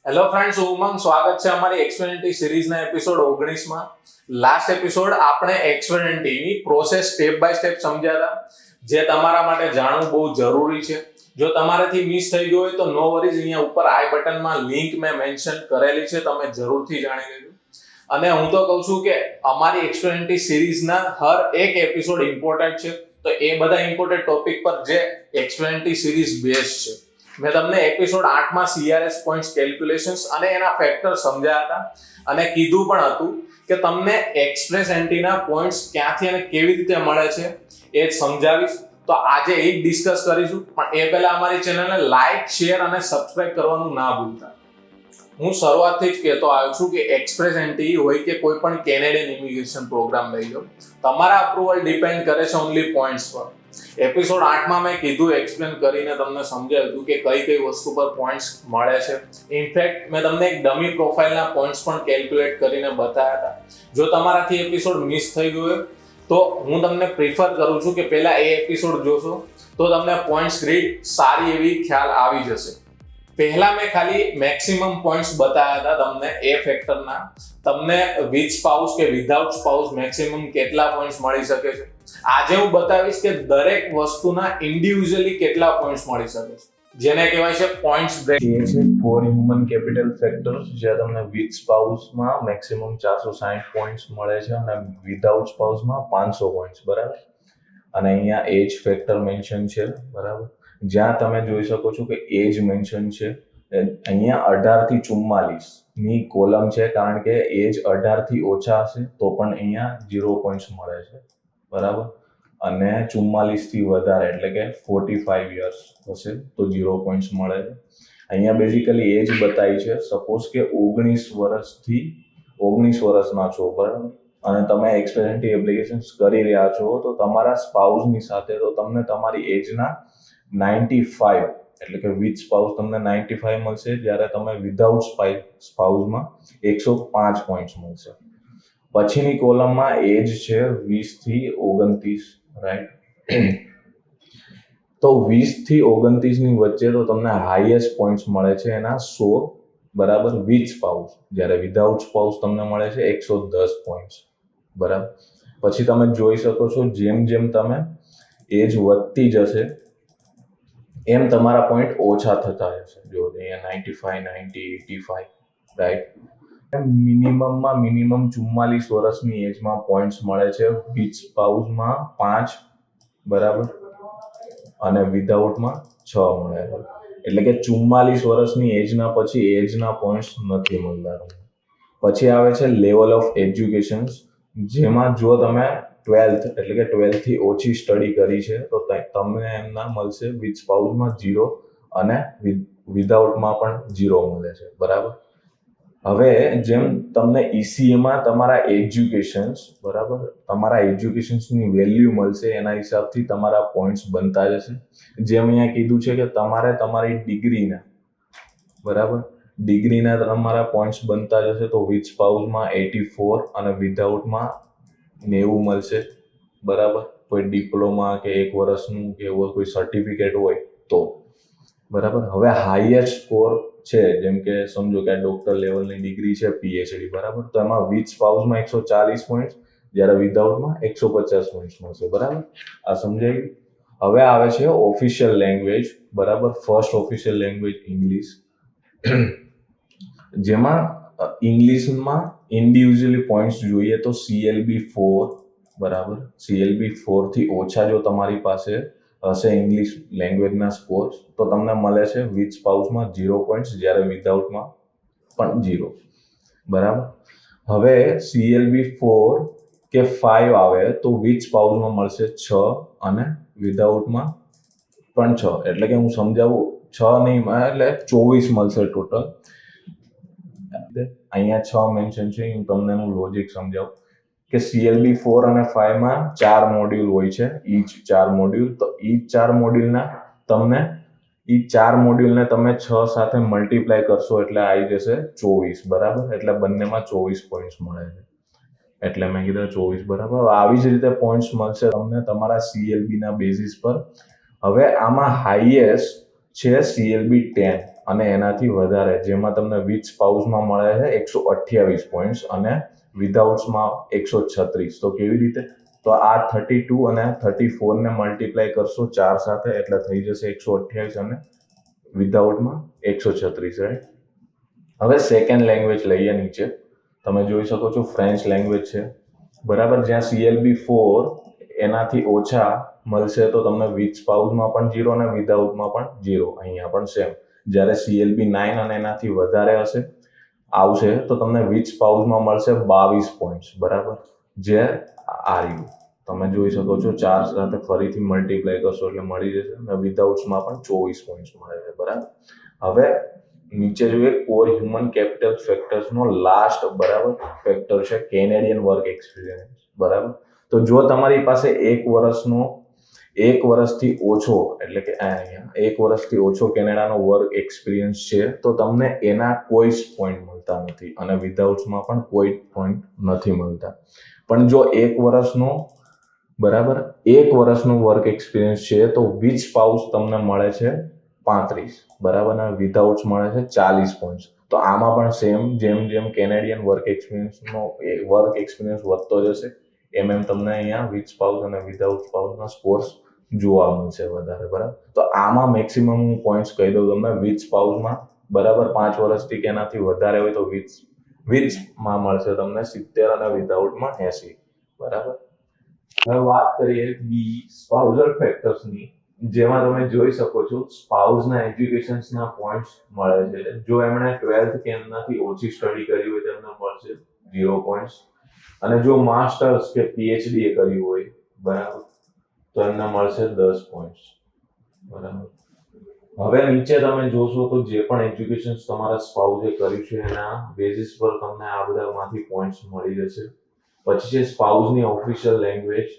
Hello friends, ઉમંગ સ્વાગત છે અમારી એક્સપેરિમેન્ટી સિરીઝના એપિસોડ 19માં. લાસ્ટ એપિસોડ આપણે એક્સપેરિમેન્ટીની પ્રોસેસ સ્ટેપ બાય સ્ટેપ સમજ્યા હતા, જે તમારા માટે જાણવું બહુ જરૂરી છે. જો તમારાથી મિસ થઈ ગયું હોય તો નો વરીઝ, અહીંયા ઉપર આઈ બટનમાં લિંક મેં મેન્શન કરેલી છે, તમે જરૂરથી જાણી લેજો. અને હું તો કહું છું કે અમારી એક્સપેરિમેન્ટી સિરીઝના હર એક એપિસોડ ઇમ્પોર્ટન્ટ છે, તો એ બધા ઇમ્પોર્ટન્ટ ટોપિક પર જે એક્સપેરિમેન્ટી સિરીઝ બેઝ છે. મેં તમને એપિસોડ 8માં CRS પોઈન્ટ્સ કેલ્ક્યુલેશન્સ અને એના ફેક્ટર સમજાયા હતા અને કીધું પણ હતું કે તમને એક્સપ્રેસ એન્ટીના પોઈન્ટ્સ ક્યાંથી અને કેવી રીતે મળે છે એ સમજાવીશ. તો આજે એ જ ડિસ્કસ કરીશું, પણ એ પહેલા અમારી ચેનલને લાઈક, શેર અને સબસ્ક્રાઇબ કરવાનું ના ભૂલતા. હું શરૂઆતથી જ કહેતો આવ્યો છું કે એક્સપ્રેસ એન્ટી હોય કે કોઈ પણ કેનેડિયન ઇમિગ્રેશન પ્રોગ્રામ લઈ લો, તમારા અપ્રુવલ ડિપેન્ડ કરે છે ઓનલી પોઈન્ટ્સ પર. એપિસોડ 8માં મેં કીધું, એક્સપ્લેન કરીને તમને સમજાવ્યું કે કઈ કઈ વસ્તુ પર પોઈન્ટ્સ મળે છે. ઇનફેક્ટ મેં તમને એક ડમી પ્રોફાઇલના પોઈન્ટ્સ પણ કેલ્ક્યુલેટ કરીને બતાવ્યા હતા. જો તમારાથી એપિસોડ મિસ થઈ ગયો તો હું તમને પ્રિફર કરું છું કે પહેલા એ એપિસોડ જોશો તો તમને પોઈન્ટ્સ ગ્રીડ સારી એવી ખ્યાલ આવી જશે. પહેલા મેં ખાલી મેક્સિમમ પોઈન્ટ્સ બતાવ્યા હતા તમને એ ફેક્ટરના. તમને વિથ સ્પાઉસ કે વિધાઉટ સ્પાઉસ મેક્સિમમ કેટલા પોઈન્ટ્સ મળી શકે છે. આજે હું બતાવીશ કે દરેક વસ્તુના ઇન્ડિવિડ્યુઅલી કેટલા પોઈન્ટ્સ મળી શકે છે, જેને કહેવાય છે પોઈન્ટ્સ બ્રેક. એ છે ફોર હ્યુમન કેપિટલ ફેક્ટર્સ, જે તમને વિથ સ્પાઉસમાં મેક્સિમમ 460 પોઈન્ટ્સ મળે છે અને વિધાઉટ સ્પાઉસમાં 500 પોઈન્ટ્સ, બરાબર. અને અહીંયા એજ ફેક્ટર મેન્શન છે, બરાબર. જ્યાં તમે જોઈ શકો છો કે એજ મેન્શન છે, અહીંયા 18 થી 44 ની કોલમ છે, કારણ કે એજ 18 થી ઓછા હશે તો પણ અહીંયા 0 પોઈન્ટ્સ મળે છે, બરાબર. અને 44 થી વધારે એટલે કે 45 યર્સ હશે તો 0 પોઈન્ટ્સ મળે છે. અહીંયા બેઝિકલી એજ બતાવી છે. સપોઝ કે 19 વર્ષના છો, બરાબર, અને તમે એક્સપેરિમેન્ટી એપ્લિકેશન્સ કરી રહ્યા છો તો તમારા સ્પાઉસની સાથે તો તમને તમારી એજના 95 એટલે કે વિથ સ્પાઉસ તમને 95 મળશે, જ્યારે તમે વિધાઉટ સ્પાઉસમાં 105 પોઈન્ટ્સ મળશે. પછીની કોલમમાં એજ છે 20 થી 29, રાઈટ. તો 20 થી 29 ની વચ્ચે તો તમને હાઈએસ્ટ પોઈન્ટ્સ મળે છે એના 100, બરાબર, વિથ સ્પાઉસ. જ્યારે વિધાઉટ સ્પાઉસ તમને મળે છે 110 પોઈન્ટ્સ, બરાબર. પછી તમે જોઈ શકો છો જેમ જેમ તમે એજ વધતી જશે એમ તમારા પોઈન્ટ ઓછા થતા જશે. જો અહીંયા 95, 90, 85, રાઈટ. મિનિમમમાં મિનિમમ 44 વર્ષની એજમાં પોઈન્ટ્સ મળે છે, વિથ સ્પાઉસમાં 5, બરાબર, અને વિધાઉટમાં 6 મળે છે. એટલે કે 44 વર્ષની એજના પછી એજના પોઈન્ટ્સ નથી મળતા. પછી આવે છે લેવલ ઓફ એજ્યુકેશન, જેમાં જો તમે 12th એટલે કે 12th થી ઓછી સ્ટડી કરી છે તો તમને એમના મળશે વિથ સ્પાઉસમાં 0 અને વિધાઉટમાં પણ 0 મળે છે, બરાબર. હવે જેમ તમને ECAમાં તમારા એજ્યુકેશન્સ, બરાબર, તમારા એજ્યુકેશન્સની વેલ્યુ મળશે એના હિસાબથી તમારા પોઈન્ટ્સ બનતા જશે. જેમ અહીંયા કીધું છે કે તમારે તમારી ડિગ્રીના, બરાબર, ડિગ્રીના તમારા પોઈન્ટ્સ બનતા જશે તો વિથ સ્પાઉસમાં 84 અને વિધાઉટમાં 90 મળશે, બરાબર. કોઈ ડિપ્લોમા કે 1 વર્ષનું કે એવો કોઈ સર્ટિફિકેટ હોય તો, બરાબર. હવે હાઈએસ્ટ સ્કોર છે, જેમ કે સમજો કે આ ડોક્ટર લેવલની ડિગ્રી છે, PhD, બરાબર, તો એમાં વિથ સ્પાઉસમાં 140 પોઈન્ટ્સ, જ્યારે વિધાઉટમાં 150 પોઈન્ટ્સ મળશે, બરાબર. આ સમજાય. હવે આવે છે ઓફિશિયલ લેંગ્વેજ, બરાબર. ફર્સ્ટ ઓફિશિયલ લેંગ્વેજ ઇંગ્લિશ, જેમાં ઇંગ્લિશમાં ઇન્ડિવિજ્યુઅલી પોઈન્ટ્સ જોઈએ તો CLB4, બરાબર. CLB4 થી ઓછા જો તમારી પાસે હશે ઇંગ્લિશ લેંગ્વેજના સ્કોર્સ તો તમને મળે છે વિથ સ્પાઉસમાં 0 પોઈન્ટ્સ, જ્યારે વિધાઉટમાં પણ 0, બરાબર. હવે CLB4 કે 5 આવે તો વિથ સ્પાઉસમાં મળશે 6 અને વિધાઉટમાં પણ 6. એટલે કે હું સમજાવું, 6 નહીં એટલે 24 મળશે ટોટલ. અહીંયા 6 મેન્શન છે, હું તમને એનું લોજિક સમજાવું કે CLB4 અને 5માં 4 મોડ્યુલ હોય છે, ઈચ 4 મોડ્યુલ. તો ઈચ 4 મોડ્યુલને તમે 6 સાથે મલ્ટીપ્લાય કરશો એટલે આવી જશે 24, બરાબર. એટલે બંનેમાં 24 પોઈન્ટ્સ મળે છે, એટલે મેં કીધું 24, બરાબર. આવી જ રીતે પોઈન્ટ્સ મળશે તમને તમારા CLB ના બેઝિસ પર. હવે આમાં હાઈએસ્ટ છે CLB10, અને એનાથી વધારે, જેમાં તમને વિથ સ્પાઉસમાં મળે છે 128 પોઈન્ટ્સ અને વિધાઉટ્સમાં 136. તો કેવી રીતે? તો આ 32 અને 34 ને મલ્ટીપ્લાય કરશો 4 સાથે એટલે થઈ જશે 128 અને વિધાઉટમાં 136, રાઈટ? હવે સેકન્ડ લેંગ્વેજ લઈએ નીચે. તમે જોઈ શકો છો ફ્રેન્ચ લેંગ્વેજ છે, બરાબર, જ્યાં CLB4 એનાથી ઓછા મળશે તો તમને વિથ સ્પાઉસમાં પણ 0 અને વિધાઉટમાં પણ 0. અહીંયા પણ સેમ. જ્યારે CLB9 અને એનાથી વધારે આવશે તો તમને વિથ સ્પાઉસમાં મળશે 22 પોઈન્ટ્સ, બરાબર, જે આ રહ્યું. તમે જોઈ શકો છો 4 સાથે ફરીથી મલ્ટીપ્લાય કરશો એટલે મળી જશે અને વિધાઉટ્સમાં પણ 24 પોઈન્ટ્સ મળે છે, બરાબર. હવે નીચે જોઈએ કોર હ્યુમન કેપિટલ ફેક્ટર્સનો લાસ્ટ, બરાબર, ફેક્ટર છે કેનેડિયન વર્ક એક્સપિરિયન્સ, બરાબર. તો જો તમારી પાસે 1 વર્ષથી ઓછો, એટલે કે અહીંયા 1 વર્ષથી ઓછો કેનેડાનો વર્ક એક્સપિરિયન્સ છે તો તમને એના કોઈ જ પોઈન્ટ મળતા નથી અને વિધાઉટ્સમાં પણ કોઈ પોઈન્ટ નથી મળતા. પણ જો 1 વર્ષનો, બરાબર, 1 વર્ષનો વર્ક એક્સપિરિયન્સ છે તો વિથ સ્પાઉસ તમને મળે છે 35, બરાબર, અને વિધાઉટ્સ મળે છે 40 પોઈન્ટ્સ. તો આમાં પણ સેમ, જેમ કેનેડિયન વર્ક એક્સપિરિયન્સ વધતો જશે એમ તમને અહીંયા વિથ સ્પાઉસ અને વિધાઉટ સ્પાઉસના સ્કોર્સ જોવા મળશે વધારે, બરાબર. તો આમાં મેક્સિમમ હું પોઈન્ટ્સ કહી દઉં તમને. વિથ સ્પાઉસમાં, બરાબર, 5 વર્ષથી કે એનાથી વધારે હોય તો વિથમાં મળશે તમને 70 અને વિધાઉટમાં 80, બરાબર. હવે વાત કરીએ બી સ્પાઉઝલ ફેક્ટર્સની, જેમાં તમે જોઈ શકો છો સ્પાઉઝના એજ્યુકેશન્સના પોઈન્ટ્સ મળે છે. જો એમણે 12th કે એમનાથી ઓછી સ્ટડી કરી હોય તેમને મળશે 0 પોઈન્ટ્સ, અને જો માસ્ટર્સ કે PhD એ કર્યું હોય, બરાબર, તો એમને મળશે 10 પોઈન્ટ્સ, બરાબર. હવે નીચે તમે જોશો તો જે પણ એજ્યુકેશન તમારા સ્પાઉઝે કર્યું છે એના બેઝિસ પર તમને આ બધામાંથી પોઈન્ટ્સ મળી જશે. પછી છે સ્પાઉઝની ઓફિશિયલ લેંગ્વેજ,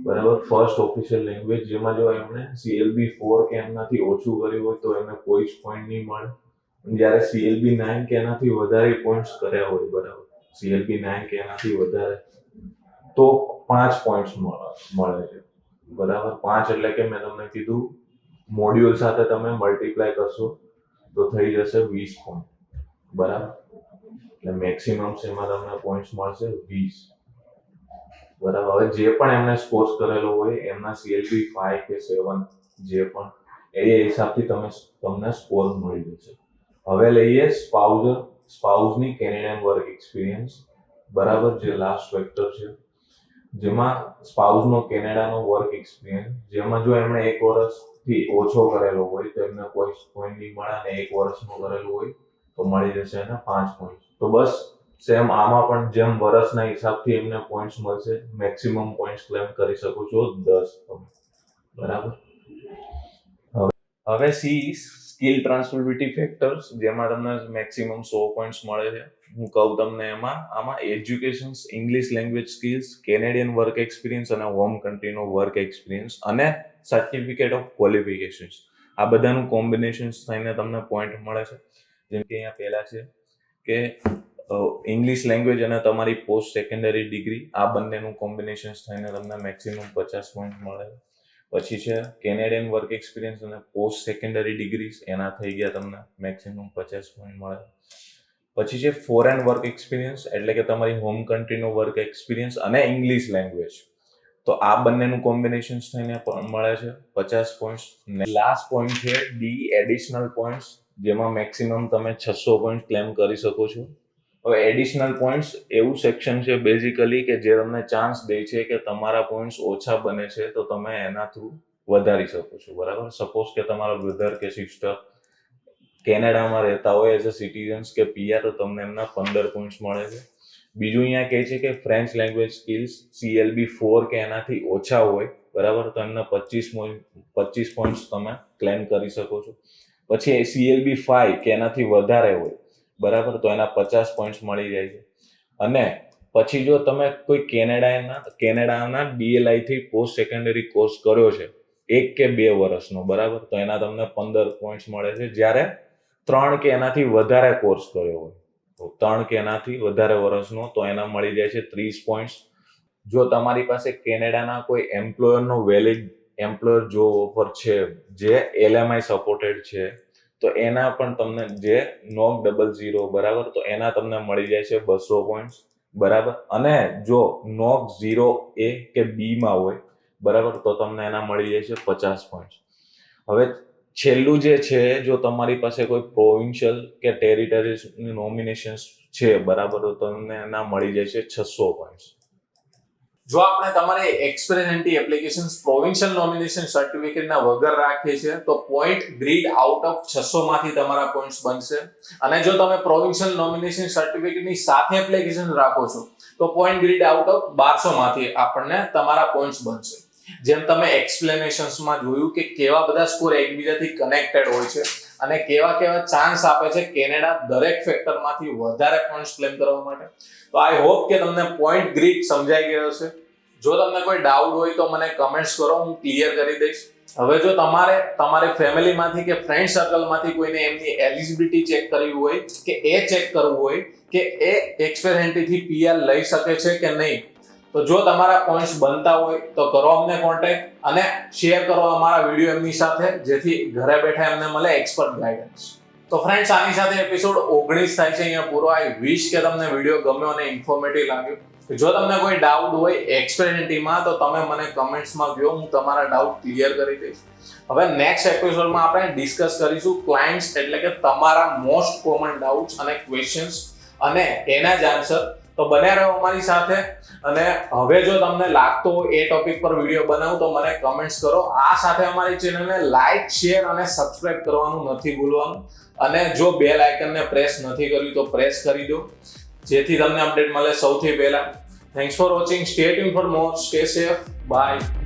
બરાબર, ફર્સ્ટ ઓફિશિયલ લેંગ્વેજ, જેમાં જો એમણે CLB4 કે એમનાથી ઓછું કર્યું હોય તો એમને કોઈ જ પોઈન્ટ નહીં મળે. જ્યારે CLB9 કે એનાથી વધારે પોઈન્ટ્સ કર્યા હોય, બરાબર, CLB9 કે એનાથી વધારે, તો 5 પોઈન્ટ્સ મળે છે, બરાબર. 5 એટલે કે મેં તમને કીધું મોડ્યુલ સાથે તમે મલ્ટીપ્લાય કરશો તો થઈ જશે 20 પોઈન્ટ, બરાબર. એટલે મેક્સિમમ એમાં તમને પોઈન્ટ્સ મળશે 20, બરાબર. હવે જે પણ એમને સ્કોર્સ કરેલો હોય એમના CLB5 કે 7 જે પણ એ હિસાબથી તમને સ્કોર મળી જશે. હવે લઈએ સ્પાઉઝની કેનેડિયન વર્ક એક્સપિરિયન્સ, બરાબર, જે લાસ્ટ ફેક્ટર છે, જેમાં સ્પાઉઝનો કેનેડાનો વર્ક એક્સપિરિયન્સ, જેમાં જો એમણે 1 વર્ષથી ઓછો કરેલો હોય તો એમને કોઈ પોઈન્ટ નહીં મળે, અને 1 વર્ષનો કરેલું હોય તો મળી જશે એને 5 પોઈન્ટ. તો બસ સેમ આમાં પણ જેમ વર્ષના હિસાબથી એમને પોઈન્ટ્સ મળશે. મેક્સિમમ પોઈન્ટ્સ ક્લેમ કરી શકો છો 10 તમે, બરાબર. હવે સ્કિલ ટ્રાન્સફરબિલિટી ફેક્ટર્સ, જેમાં તમને મેક્સિમમ 100 પોઈન્ટ્સ મળે છે. હું કહું તમને આમાં education, English language skills, Canadian work experience અને હોમ કન્ટ્રીનો વર્ક એક્સપિરિયન્સ અને સર્ટિફિકેટ ઓફ ક્વોલિફિકેશન્સ, આ બધાનું કોમ્બિનેશન્સ થઈને તમને પોઈન્ટ મળે છે. જેમ કે અહીંયા પહેલા છે કે ઇંગ્લિશ લેંગ્વેજ અને તમારી પોસ્ટ સેકન્ડરી ડિગ્રી, આ બંનેનું કોમ્બિનેશન્સ થઈને તમને મેક્સિમમ 50 પોઈન્ટ મળે છે. પછી છે કેનેડિયન વર્ક એક્સપિરિયન્સ અને પોસ્ટ સેકન્ડરી ડિગ્રીઝ, એના થઈ ગયા તમને મેક્સિમમ 50 પોઈન્ટ મળે. પછી છે ફોરેન વર્ક એક્સપિરિયન્સ, એટલે કે તમારી હોમ કન્ટ્રીનો વર્ક એક્સપિરિયન્સ અને ઇંગ્લિશ લેંગ્વેજ, તો આ બંનેનું કોમ્બિનેશન્સ થઈને મળે છે 50 પોઈન્ટ્સ. લાસ્ટ પોઈન્ટ છે ડી એડિશનલ પોઈન્ટ્સ, જેમાં મેક્સિમમ તમે 600 પોઈન્ટ ક્લેમ કરી શકો છો. હવે એડિશનલ પોઈન્ટ્સ એવું સેક્શન છે બેઝિકલી કે જે તમને ચાન્સ દે છે કે તમારા પોઈન્ટ્સ ઓછા બને છે તો તમે એના થ્રુ વધારી શકો છો, બરાબર. સપોઝ કે તમારા બ્રધર કે સિસ્ટર કેનેડામાં રહેતા હોય એઝ અ સિટીઝન્સ કે PR, તો તમને એમના 15 પોઈન્ટ્સ મળે છે. બીજું અહીંયા કહે છે કે ફ્રેન્ચ લેંગ્વેજ સ્કિલ્સ CLB4 કે એનાથી ઓછા હોય, બરાબર, તો એમને 25 પોઈન્ટ્સ તમે ક્લેમ કરી શકો છો. પછી CLB5 કે એનાથી વધારે હોય, બરાબર, તો એના 50 પોઈન્ટ્સ મળી જાય છે. અને પછી જો તમે કોઈ કેનેડાના DLI થી પોસ્ટ સેકન્ડરી કોર્સ કર્યો છે 1 કે 2 વર્ષનો, બરાબર, તો એના તમને 15 પોઈન્ટ્સ મળે છે. જ્યારે 3 કે એનાથી વધારે કોર્સ કર્યો હોય, તો 3 કે એનાથી વધારે વર્ષનો, તો એના મળી જાય છે 30 પોઈન્ટ્સ. જો તમારી પાસે કેનેડાના કોઈ એમ્પ્લોયરનો વેલિડ એમ્પ્લોયર જો ઓફર છે જે LMI સપોર્ટેડ છે, તો એના પણ તમને જે નોક 00 બરાબર, તો એના તમને મળી જાય છે 200 પોઈન્ટ બરાબર. અને જો નોક 0A કે B માં હોય બરાબર, તો તમને એના મળી જાય છે 50 પોઈન્ટ. હવે છેલ્લું જે છે, જો તમારી પાસે કોઈ પ્રોવિન્શિયલ કે ટેરિટરી નોમિનેશન છે બરાબર, તો તમને એના મળી જાય છે 600 પોઈન્ટ. જો આપણે તમારી એક્સપેરિમેન્ટી એપ્લિકેશન પ્રોવિન્શિયલ નોમિનેશન સર્ટિફિકેટના વગર રાખીએ છીએ તો પોઈન્ટ ગ્રીડ આઉટ ઓફ 600 માંથી તમારા પોઈન્ટ્સ બનશે. અને જો તમે પ્રોવિન્શિયલ નોમિનેશન સર્ટિફિકેટની સાથે એપ્લિકેશન રાખો છો તો પોઈન્ટ ગ્રીડ આઉટ ઓફ 1200 માંથી આપણને તમારા પોઈન્ટ્સ બનશે. જેમ તમે એક્સપ્લેનેશન્સમાં જોયું કે કેવા બધા સ્કોર એકબીજાથી કનેક્ટેડ હોય છે અને કેવા કેવા ચાન્સ આપે છે કેનેડા દરેક ફેક્ટરમાંથી વધારે પોઈન્ટ્સ ક્લેમ કરવા માટે. તો આઈ હોપ કે તમને પોઈન્ટ ગ્રીડ સમજાઈ ગયો હશે. જો તમને કોઈ ડાઉટ હોય તો મને કમેન્ટ્સ કરો, હું ક્લિયર કરી દઈશ. હવે જો તમારે તમારી ફેમિલીમાંથી કે ફ્રેન્ડ સર્કલમાંથી કોઈને એમની એલિજિબિલિટી ચેક કરવી હોય કે એ ચેક કરવું હોય કે એ એક્સપેરિમેન્ટથી પીઆર લઈ શકે છે કે નહીં, તો જો તમારા પોઈન્ટ્સ બનતા હોય તો કરો અમને કોન્ટેક્ટ અને શેર કરો અમારા વિડીયો એમની સાથે, જેથી ઘરે બેઠા એમને મળે એક્સપર્ટ ગાઈડન્સ. તો ફ્રેન્ડ્સ, આની સાથે એપિસોડ 19 થાય છે અહીંયા પૂરો. આઈ વિશ કે તમને વિડીયો ગમ્યો અને ઇન્ફોર્મેટિવ લાગ્યો. જો તમને કોઈ ડાઉટ હોય એક્સપેરિમેન્ટમાં તો તમે મને કમેન્ટ્સમાં કહો, હું તમારા ડાઉટ ક્લિયર કરી દઈશ. હવે નેક્સ્ટ એપિસોડમાં આપણે ડિસ્કસ કરીશું ક્લાયન્ટ્સ, એટલે કે તમારા મોસ્ટ કોમન ડાઉટ્સ અને ક્વેશ્ચન્સ અને એના જ આન્સર. તો બન્યા રહો અમારી સાથે. અને હવે જો તમને લાગતો હોય એ ટોપિક પર વિડીયો બનાવું તો મને કમેન્ટ્સ કરો. આ સાથે અમારી ચેનલને લાઈક, શેર અને સબસ્ક્રાઇબ કરવાનું નથી ભૂલવાનું. અને જો બેલ આઇકનને પ્રેસ નથી કર્યું તો પ્રેસ કરી દો, જેથી તમને અપડેટ મળે સૌથી પહેલા. Thanks for watching. Stay tune for more. Stay safe. By.